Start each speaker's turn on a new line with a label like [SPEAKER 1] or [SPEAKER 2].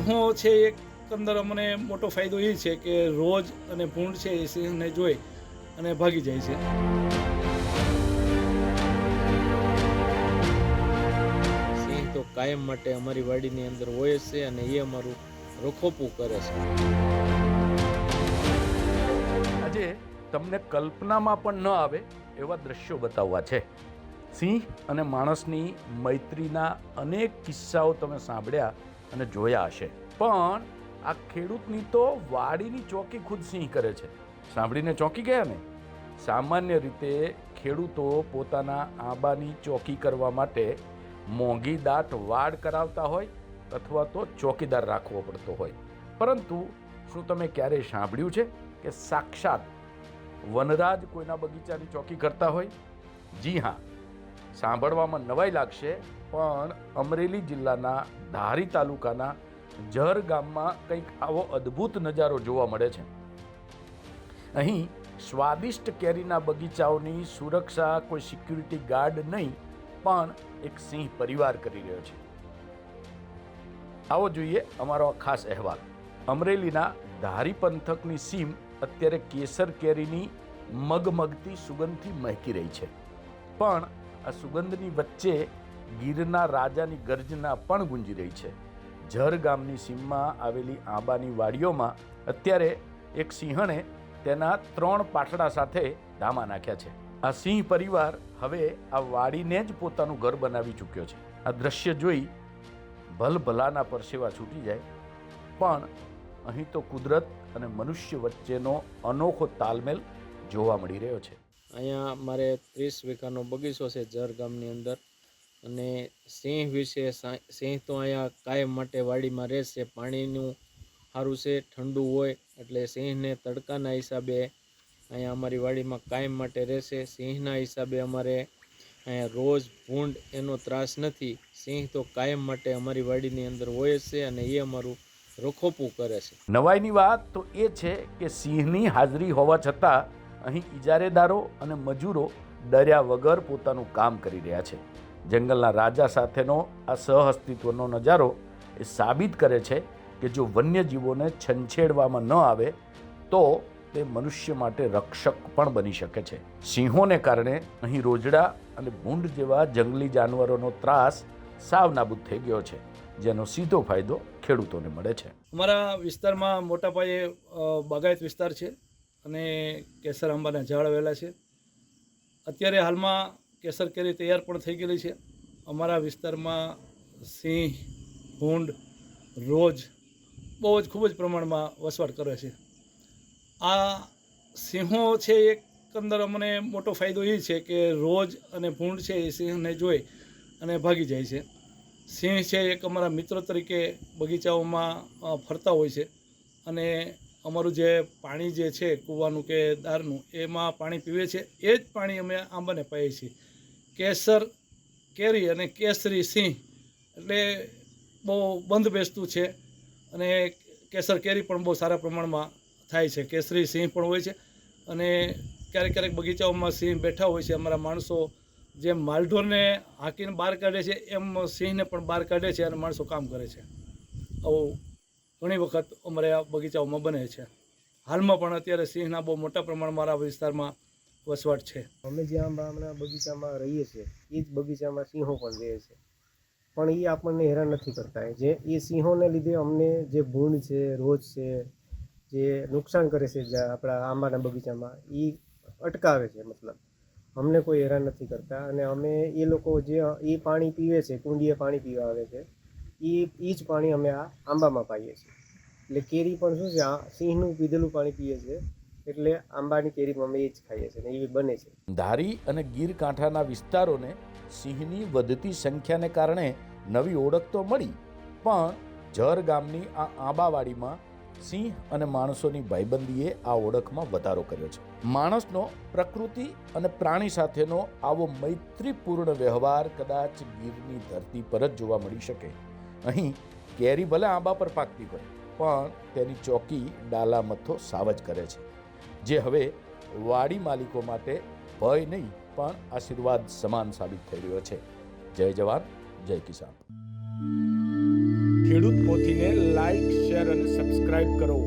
[SPEAKER 1] સિંહો છે એકંદર અમને મોટો ફાયદો એ છે કે રોજ અને ભૂંડ છે એ સિંહને જોઈ અને ભાગી જાય છે.
[SPEAKER 2] સિંહ તો કાયમ માટે અમારી વાડીની અંદર હોય જ છે અને એ અમારું રખોપું કરે છે.
[SPEAKER 3] આજે તમને કલ્પનામાં પણ ન આવે એવા દ્રશ્યો બતાવવા છે. સિંહ અને માણસની મૈત્રીના અનેક કિસ્સાઓ તમે સાંભળ્યા અને જોયા હશે, પણ આ ખેડૂતની તો વાડીની ચોકી ખુદ સિંહ કરે છે. સાંભળીને ચોંકી ગયા ને? સામાન્ય રીતે ખેડૂતો પોતાના આંબાની ચોકી કરવા માટે મોંઘી દાટ વાડ કરાવતા હોય અથવા તો ચોકીદાર રાખવો પડતો હોય, પરંતુ શું તમે ક્યારેય સાંભળ્યું છે કે સાક્ષાત વનરાજ કોઈના બગીચાની ચોકી કરતા હોય? જી હા, સાંભળવામાં નવાઈ લાગશે, પણ અમરેલી જિલ્લાના ધારી તાલુકાના જર ગામમાં કંઈક આવો અદ્ભુત નજારો જોવા મળે છે. અહીં સ્વાદિષ્ટ કેરીના બગીચાઓની સુરક્ષા કોઈ સિક્યુરિટી ગાર્ડ નહીં, પણ એક સિંહ પરિવાર કરી રહ્યો છે. આવો જોઈએ અમારો આ ખાસ અહેવાલ. અમરેલીના ધારી પંથકની સીમ અત્યારે કેસર કેરીની મગમગતી સુગંધથી મહેકી રહી છે, પણ આ સુગંધની વચ્ચે ગીરના રાજાની ગર્જના પણ ગુંજી રહી છે. જર ગામની સીમમાં આવેલી આંબાની વાડીઓમાં અત્યારે એક સિંહણે તેના 3 પાટડા સાથે ધામા નાખ્યા છે. આ સિંહ પરિવાર હવે આ વાડીને જ પોતાનું ઘર બનાવી ચૂક્યો છે. આ દ્રશ્ય જોઈ ભલભલાના પરસેવા છૂટી જાય, પણ અહીં તો કુદરત અને મનુષ્ય વચ્ચેનો અનોખો તાલમેલ જોવા મળી રહ્યો છે.
[SPEAKER 2] અહીંયા મારે 30 વીઘાનો બગીચો છે જર ગામની અંદર, અને સિંહ વિશે સિંહ તો અહીંયા કાયમ માટે વાડીમાં રહેશે. પાણીનું સારું છે, ઠંડુ હોય એટલે સિંહને તડકાના હિસાબે અહીંયા અમારી વાડીમાં કાયમ માટે રહેશે. સિંહના હિસાબે અમારે અહીંયા રોજ ભૂંડ એનો ત્રાસ નથી. સિંહ તો કાયમ માટે અમારી વાડીની અંદર હોય જ છે અને એ અમારું રખોપું કરે છે.
[SPEAKER 3] નવાઈની વાત તો એ છે કે સિંહની હાજરી હોવા છતાં અહીં ઇજારેદારો અને મજૂરો ડર્યા વગર પોતાનું કામ કરી રહ્યા છે. જંગલના રાજા સાથેનો આ સહઅસ્તિત્વનો નજારો એ સાબિત કરે છે કે જો વન્યજીવોને છંછેડવામાં ન આવે તો તે મનુષ્ય માટે રક્ષક પણ બની શકે છે. સિંહોને કારણે અહીં રોજડા અને ભૂંડ જેવા જંગલી જાનવરોનો ત્રાસ સાવ નાબૂદ થઈ ગયો છે, જેનો સીધો ફાયદો ખેડૂતોને મળે છે.
[SPEAKER 1] અમારા વિસ્તારમાં મોટા પાયે બાગાયત વિસ્તાર છે અને કેસર આંબાના ઝાડ આવેલા છે. અત્યારે હાલમાં કેસર કેરી તૈયાર પણ થઈ ગયેલી છે. અમારા વિસ્તારમાં સિંહ, ભૂંડ, રોજ બહુ જ ખૂબ જ પ્રમાણમાં વસવાટ કરે છે. આ સિંહો છે એકંદર અમને મોટો ફાયદો એ છે કે રોજ અને ભૂંડ છે એ સિંહને જોઈ અને ભાગી જાય છે. સિંહ છે એક અમારા મિત્ર તરીકે બગીચાઓમાં ફરતા હોય છે અને અમારું જે પાણી જે છે કૂવાનું કે દારનું, એમાં પાણી પીવે છે. એ જ પાણી અમે આંબાને પાઈએ છીએ. કેસર કેરી અને કેસરી સિંહ એટલે બહુ બંધ બેસતું છે અને કેસર કેરી પણ બહુ સારા પ્રમાણમાં થાય છે. કેસરી સિંહ પણ હોય છે અને ક્યારેક ક્યારેક બગીચાઓમાં સિંહ બેઠા હોય છે. અમારા માણસો જેમ માલઢોરને હાંકીને બહાર કાઢે છે એમ સિંહને પણ બહાર કાઢે છે અને માણસો કામ કરે છે. આવું ઘણી વખત અમારે આ બગીચાઓમાં બને છે. હાલમાં પણ અત્યારે સિંહના બહુ મોટા પ્રમાણમાં મારા વિસ્તારમાં વસવાટ છે.
[SPEAKER 4] અમે જે આંબાના બગીચામાં રહીએ છીએ એ જ બગીચામાં સિંહો પણ રહે છે, પણ એ આપણને હેરાન નથી કરતા. જે એ સિંહોને લીધે અમને જે ભૂંડ છે, રોજ છે, જે નુકસાન કરે છે જે આપણા આંબાના બગીચામાં, એ અટકાવે છે. મતલબ અમને કોઈ હેરાન નથી કરતા. અને અમે એ લોકો જે એ પાણી પીવે છે, કુંડીએ પાણી પીવા આવે છે, એ જ પાણી અમે આ આંબામાં પાઈએ છીએ. એટલે કેરી પણ શું છે, આ સિંહનું પીધેલું પાણી પીએ છે, એટલે આંબાની કેરી અમે એ જ ખાઈએ છીએ ને એ બને છે.
[SPEAKER 3] ધારી અને ગીર કાંઠાના વિસ્તારોને સિંહની વધતી સંખ્યાને કારણે નવી ઓળખ તો મળી, પણ જર ગામની આ આંબાવાડીમાં સિંહ અને માણસોની ભાઈબંધીએ આ ઓળખમાં વધારો કર્યો છે. માણસનો પ્રકૃતિ અને પ્રાણી સાથેનો આવો મૈત્રીપૂર્ણ વ્યવહાર કદાચ ગીરની ધરતી પર જ જોવા મળી શકે. અહીં કેરી ભલે આંબા પર પાકતી હોય, પણ તેની ચોકી ડાલા મથ્થો સાવજ કરે છે, જે હવે વાડી માલિકો માટે ભય નહીં પણ આશીર્વાદ સમાન સાબિત થઈ રહ્યો છે. જય જવાન, જય કિસાન. ખેડૂત પોથીને લાઈક, શેર અને સબસ્ક્રાઇબ કરો.